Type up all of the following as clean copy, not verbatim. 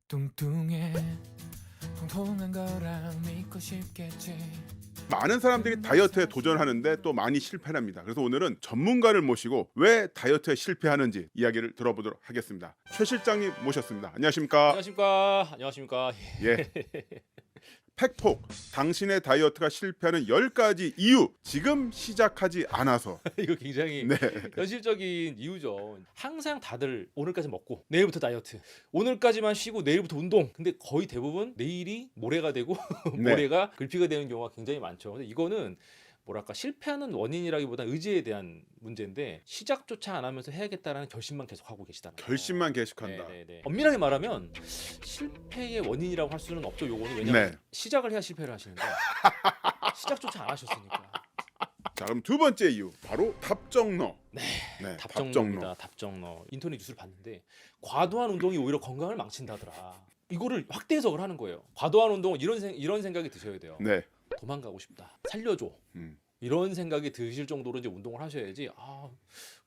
뚱뚱해 통통한 거랑 믿고 싶겠지. 많은 사람들이 다이어트에 도전하는데 또 많이 실패합니다. 그래서 오늘은 전문가를 모시고 왜 다이어트에 실패하는지 이야기를 들어보도록 하겠습니다. 최 실장님 모셨습니다. 안녕하십니까? 안녕하십니까. 안녕하십니까. 예. 팩폭, 당신의 다이어트가 실패하는 10가지 이유 지금 시작하지 않아서. 이거 굉장히 네. 현실적인 이유죠. 항상 다들 오늘까지 먹고 내일부터 다이어트, 오늘까지만 쉬고 내일부터 운동. 근데 거의 대부분 내일이 모레가 되고 네. 모레가 글피가 되는 경우가 굉장히 많죠. 근데 이거는 뭐랄까 실패하는 원인이라기보다 의지에 대한 문제인데 시작조차 안 하면서 해야겠다라는 결심만 계속 하고 계시다는 거예요. 결심만 계속한다. 네네네. 엄밀하게 말하면 실패의 원인이라고 할 수는 없죠. 요거는 왜냐면 네. 시작을 해야 실패를 하시는데 시작조차 안 하셨으니까. 자, 그럼 두 번째 이유 바로 답정너. 네, 네, 답정너입니다. 답정너. 인터넷 뉴스를 봤는데 과도한 운동이 오히려 건강을 망친다더라. 이거를 확대 해석을 하는 거예요. 과도한 운동은 이런 생각이 드셔야 돼요. 네. 도망가고 싶다. 살려줘. 이런 생각이 드실 정도로 이제 운동을 하셔야지. 아,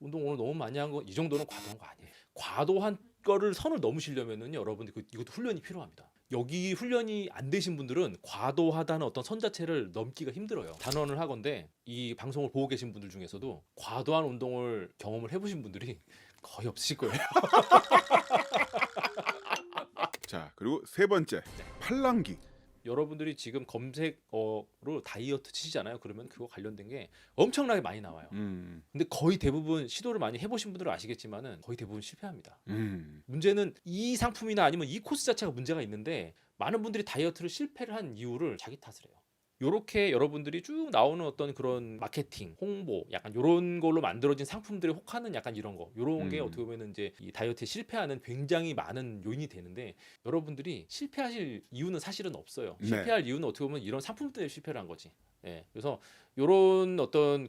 운동 오늘 너무 많이 한 거 이 정도는 과도한 거 아니에요. 과도한 거를 선을 넘으시려면은 여러분들 이것도 훈련이 필요합니다. 여기 훈련이 안 되신 분들은 과도하다는 어떤 선 자체를 넘기가 힘들어요. 단언을 하건대 이 방송을 보고 계신 분들 중에서도 과도한 운동을 경험을 해보신 분들이 거의 없으실 거예요. 자, 그리고 세 번째 팔랑귀. 여러분들이 지금 검색어로 다이어트 치시잖아요. 그러면 그거 관련된 게 엄청나게 많이 나와요. 근데 거의 대부분 시도를 많이 해보신 분들은 아시겠지만은 거의 대부분 실패합니다. 문제는 이 상품이나 아니면 이 코스 자체가 문제가 있는데 많은 분들이 다이어트를 실패를 한 이유를 자기 탓을 해요. 요렇게 여러분들이 쭉 나오는 어떤 그런 마케팅, 홍보, 약간 요런 걸로 만들어진 상품들에 혹하는 약간 이런 거, 요런 게 어떻게 보면 이제 이 다이어트에 실패하는 굉장히 많은 요인이 되는데 여러분들이 실패하실 이유는 사실은 없어요. 네. 실패할 이유는 어떻게 보면 이런 상품 때문에 실패를 한 거지. 예, 그래서 요런 어떤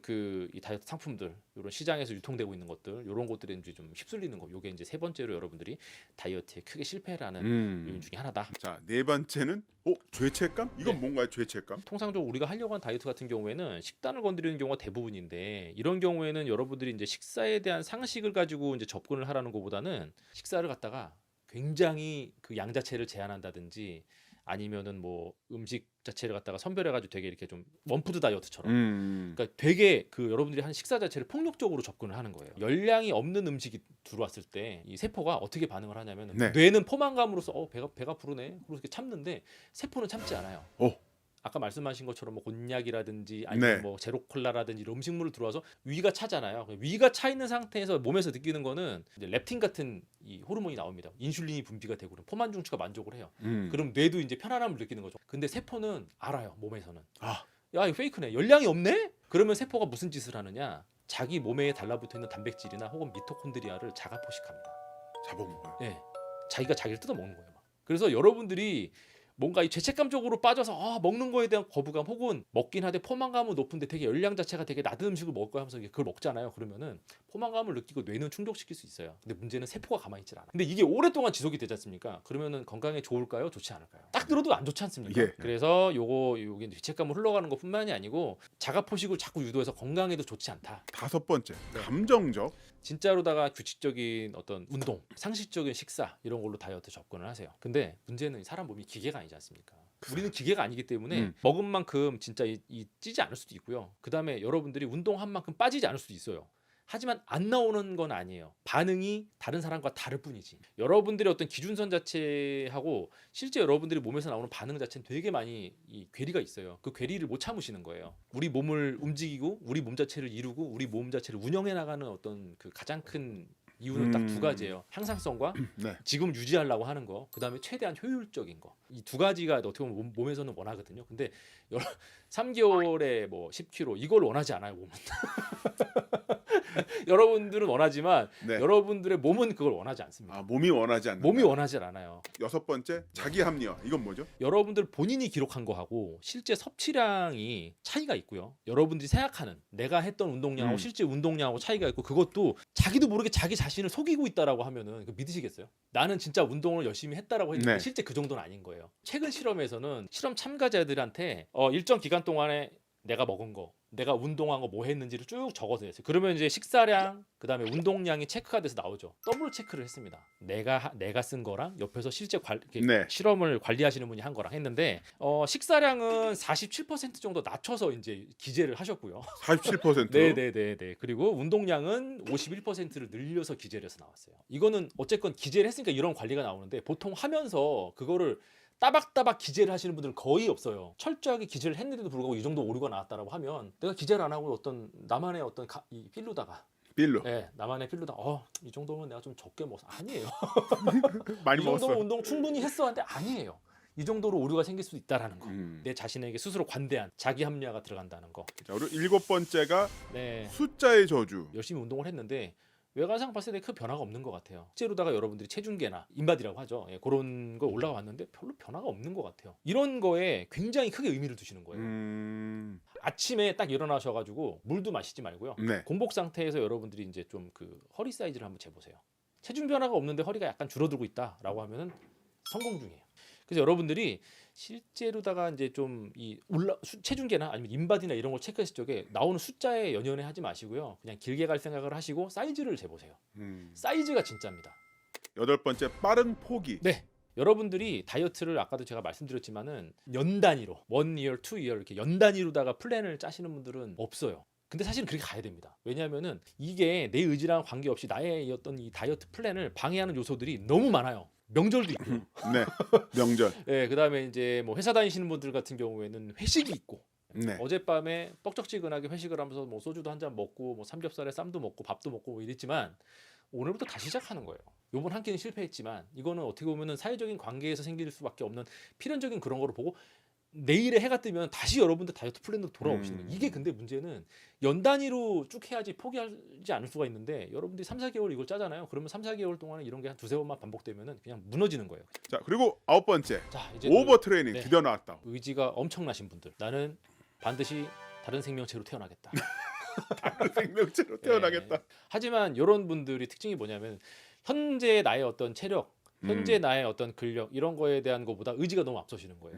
이 다이어트 상품들, 요런 시장에서 유통되고 있는 것들, 요런 것들에 이제 좀 휩쓸리는 거, 요게 이제 세 번째로 여러분들이 다이어트에 크게 실패라는 요인 중에 하나다. 자, 네 번째는 죄책감? 이건 네. 뭔가요, 죄책감? 통상적으로 우리가 하려고 하는 다이어트 같은 경우에는 식단을 건드리는 경우가 대부분인데 이런 경우에는 여러분들이 이제 식사에 대한 상식을 가지고 이제 접근을 하라는 것보다는 식사를 갖다가 굉장히 그 양 자체를 제한한다든지 아니면은 뭐 음식 자체를 갖다가 선별해가지고 되게 이렇게 좀 원푸드 다이어트처럼 그러니까 되게 그 여러분들이 한 식사 자체를 폭력적으로 접근을 하는 거예요. 열량이 없는 음식이 들어왔을 때 이 세포가 어떻게 반응을 하냐면 네. 뇌는 포만감으로써 배가 부르네 그렇게 이렇게 참는데 세포는 참지 않아요. 아까 말씀하신 것처럼 뭐 곤약이라든지 아니면 네. 뭐 제로콜라라든지 이런 음식물을 들어와서 위가 차잖아요. 위가 차 있는 상태에서 몸에서 느끼는 거는 이제 렙틴 같은 이 호르몬이 나옵니다. 인슐린이 분비가 되고 그럼 포만 중추가 만족을 해요. 그럼 뇌도 이제 편안함을 느끼는 거죠. 근데 세포는 알아요. 몸에서는. 아. 야, 이거 페이크네. 열량이 없네? 그러면 세포가 무슨 짓을 하느냐? 자기 몸에 달라붙어 있는 단백질이나 혹은 미토콘드리아를 자가 포식합니다. 잡아먹어요. 예. 자기가 자기를 뜯어 먹는 거예요. 막. 그래서 여러분들이 뭔가 이 죄책감적으로 빠져서 먹는 거에 대한 거부감 혹은 먹긴 하되 포만감은 높은데 되게 열량 자체가 되게 낮은 음식을 먹을 거야 하면서 그걸 먹잖아요. 그러면은 포만감을 느끼고 뇌는 충족시킬 수 있어요. 근데 문제는 세포가 가만히 있질 않아. 근데 이게 오랫동안 지속이 되지 않습니까? 그러면은 건강에 좋을까요? 좋지 않을까요? 딱 들어도 안 좋지 않습니까? 예. 그래서 요게 죄책감을 흘러가는 것뿐만이 아니고 자가 포식을 자꾸 유도해서 건강에도 좋지 않다. 다섯 번째 네. 감정적. 진짜로다가 규칙적인 어떤 운동, 상식적인 식사 이런 걸로 다이어트 접근을 하세요. 근데 문제는 사람 몸이 기계가 아니지 않습니까? 우리는 기계가 아니기 때문에 먹은 만큼 진짜 이 찌지 않을 수도 있고요. 그 다음에 여러분들이 운동한 만큼 빠지지 않을 수도 있어요. 하지만 안 나오는 건 아니에요. 반응이 다른 사람과 다를 뿐이지. 여러분들의 어떤 기준선 자체하고 실제 여러분들이 몸에서 나오는 반응 자체는 되게 많이 이 괴리가 있어요. 그 괴리를 못 참으시는 거예요. 우리 몸을 움직이고 우리 몸 자체를 이루고 우리 몸 자체를 운영해 나가는 어떤 그 가장 큰 이유는 딱 두 가지예요. 향상성과 네. 지금 유지하려고 하는 거, 그 다음에 최대한 효율적인 거. 이 두 가지가 어떻게 보면 몸에서는 원하거든요. 근데 3개월에 뭐 10kg 이걸 원하지 않아요, 몸은. 여러분들은 원하지만 네. 여러분들의 몸은 그걸 원하지 않습니다. 아, 몸이 원하지 않는다. 몸이 원하지 않아요. 여섯 번째 자기 합리화. 이건 뭐죠? 여러분들 본인이 기록한 거하고 실제 섭취량이 차이가 있고요. 여러분들이 생각하는 내가 했던 운동량하고 실제 운동량하고 차이가 있고 그것도 자기도 모르게 자기 자신을 속이고 있다라고 하면은 믿으시겠어요? 나는 진짜 운동을 열심히 했다라고 했는데 네. 실제 그 정도는 아닌 거예요. 최근 실험에서는 실험 참가자들한테 일정 기간 동안에 내가 먹은 거, 내가 운동한 거 뭐 했는지를 쭉 적어서 했어요. 그러면 이제 식사량, 그다음에 운동량이 체크가 돼서 나오죠. 더블 체크를 했습니다. 내가 쓴 거랑 옆에서 실제 이렇게 네. 실험을 관리하시는 분이 한 거랑 했는데 식사량은 47% 정도 낮춰서 이제 기재를 하셨고요. 47%. 네네네네. 그리고 운동량은 51%를 늘려서 기재를 해서 나왔어요. 이거는 어쨌건 기재를 했으니까 이런 관리가 나오는데 보통 하면서 그거를 따박따박 기재를 하시는 분들은 거의 없어요. 철저하게 기재를 했는데도 불구하고 이 정도 오류가 나왔다라고 하면 내가 기재를 안 하고 어떤 나만의 어떤 이 필로다가 빌로. 네, 나만의 필로다. 이 정도면 내가 좀 적게 먹었어. 아니에요. 많이 이 정도 먹었어. 운동 충분히 했어 하는데 아니에요. 이 정도로 오류가 생길 수 있다라는 거. 음. 내 자신에게 스스로 관대한 자기 합리화가 들어간다는 거. 자, 그리고 7번째가 네. 숫자의 저주. 열심히 운동을 했는데 외관상 봤을 때 큰 변화가 없는 것 같아요. 실제로다가 여러분들이 체중계나 인바디라고 하죠. 그런 거 올라왔는데 별로 변화가 없는 것 같아요. 이런 거에 굉장히 크게 의미를 두시는 거예요. 아침에 딱 일어나셔가지고 물도 마시지 말고요. 네. 공복 상태에서 여러분들이 이제 좀 그 허리 사이즈를 한번 재보세요. 체중 변화가 없는데 허리가 약간 줄어들고 있다라고 하면은 성공 중이에요. 그래서 여러분들이 실제로다가 이제 좀 이 체중계나 아니면 인바디나 이런 걸 체크했을 적에 나오는 숫자에 연연해 하지 마시고요. 그냥 길게 갈 생각을 하시고 사이즈를 재보세요. 사이즈가 진짜입니다. 8번째 빠른 포기. 네. 여러분들이 다이어트를 아까도 제가 말씀드렸지만은 연 단위로 1 year, 2 year 이렇게 연 단위로다가 플랜을 짜시는 분들은 없어요. 근데 사실은 그렇게 가야 됩니다. 왜냐하면은 이게 내 의지랑 관계없이 나의 어떤 이 다이어트 플랜을 방해하는 요소들이 너무 많아요. 명절도 있고, 네. 명절. 네, 그다음에 이제 뭐 회사 다니시는 분들 같은 경우에는 회식이 있고, 네. 어젯밤에 뻑적지근하게 회식을 하면서 뭐 소주도 한 잔 먹고, 뭐 삼겹살에 쌈도 먹고, 밥도 먹고 뭐 이랬지만 오늘부터 다시 시작하는 거예요. 요번 한 끼는 실패했지만 이거는 어떻게 보면은 사회적인 관계에서 생길 수밖에 없는 필연적인 그런 거를 보고 내일에 해가 뜨면 다시 여러분들 다이어트 플랜으로 돌아오시는 거예요. 이게 근데 문제는 연 단위로 쭉 해야지 포기하지 않을 수가 있는데 여러분들이 3, 4개월 이걸 짜잖아요. 그러면 3, 4개월 동안에 이런 게 한 두세 번만 반복되면은 그냥 무너지는 거예요. 자, 그리고 9번째. 자, 이제 오버 트레이닝 네. 드디어 나왔다. 의지가 엄청나신 분들. 나는 반드시 다른 생명체로 태어나겠다. 다른 생명체로 태어나겠다. 예. 하지만 이런 분들이 특징이 뭐냐면 현재 나의 어떤 체력, 현재 나의 어떤 근력 이런 거에 대한 것보다 의지가 너무 앞서시는 거예요.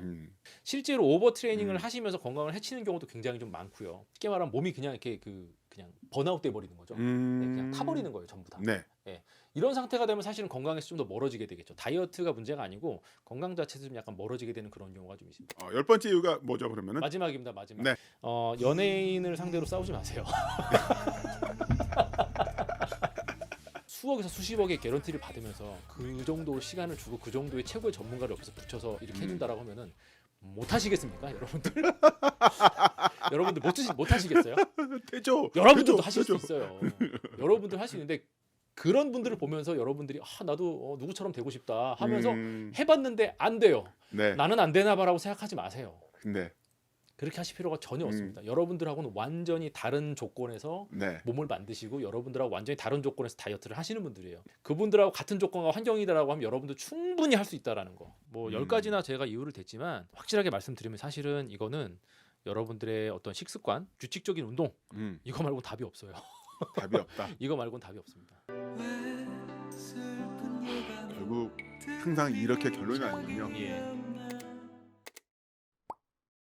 실제로 오버 트레이닝을 하시면서 건강을 해치는 경우도 굉장히 좀 많고요. 쉽게 말하면 몸이 그냥 이렇게 그냥 번아웃 돼 버리는 거죠. 네, 그냥 타버리는 거예요, 전부 다. 네. 예. 이런 상태가 되면 사실은 건강에서 좀 더 멀어지게 되겠죠. 다이어트가 문제가 아니고 건강 자체에서 좀 약간 멀어지게 되는 그런 경우가 좀 있습니다. 10번째 이유가 뭐죠, 그러면은? 마지막입니다, 마지막. 네. 연예인을 상대로 싸우지 마세요. 수억에서 수십억의 개런티를 받으면서 그 정도 시간을 주고 그 정도의 최고의 전문가를 옆에서 붙여서 이렇게 해준다라고 하면은 못 하시겠습니까, 여러분들? 여러분들 못 하시겠어요? 되죠. 여러분들도 되죠. 하실 되죠. 수 있어요. 여러분들 할 수 있는데 그런 분들을 보면서 여러분들이 나도 누구처럼 되고 싶다 하면서 해봤는데 안 돼요. 네. 나는 안 되나 봐라고 생각하지 마세요. 네. 그렇게 하실 필요가 전혀 없습니다. 여러분들하고는 완전히 다른 조건에서 네. 몸을 만드시고 여러분들하고 완전히 다른 조건에서 다이어트를 하시는 분들이에요. 그분들하고 같은 조건과 환경이다라고 하면 여러분도 충분히 할 수 있다라는 거. 뭐 10가지나 제가 이유를 댔지만 확실하게 말씀드리면 사실은 이거는 여러분들의 어떤 식습관, 규칙적인 운동 이거 말고 답이 없어요. 답이 없다. 이거 말고는 답이 없습니다. 결국 항상 이렇게 결론이 나는군요. 예.